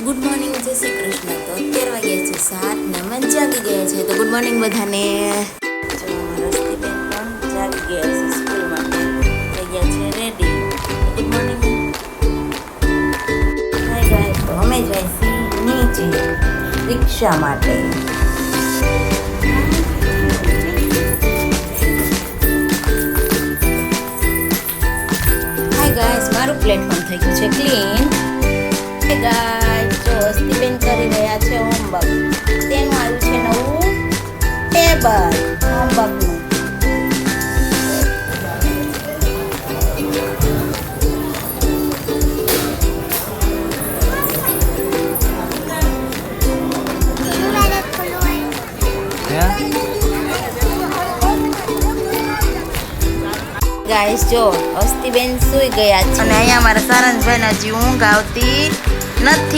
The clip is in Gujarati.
ગુડ મોર્નિંગ, જય શ્રી કૃષ્ણ. તો 11 વાગ્યા છે 7 ને અમે જાગી ગયા છે. તો ગુડ મોર્નિંગ બધાને. જો રસ્તીબેન પણ જાગી ગયા છે, સ્કૂલ માટે થઈ ગયા છે ready. Good morning. Hi guys, તો અમે જાય છીએ નીચે રિક્ષા માટે. હાય ગાઈસ, મારું પ્લેટફોર્મ થઈ ગયું છે ક્લીન. હે ગાઈસ, જો હસ્તીબેન કરી રહ્યા છે હોમવર્ક. તેનું આવ્યું છે નવું ટેબલ હોમવર્કનું. ગાઈસ, જો હસ્તીબેન સૂઈ ગયા છે અને અહીંયા અમારા સારંગભાઈને હજી ઊંઘ આવતી નથી.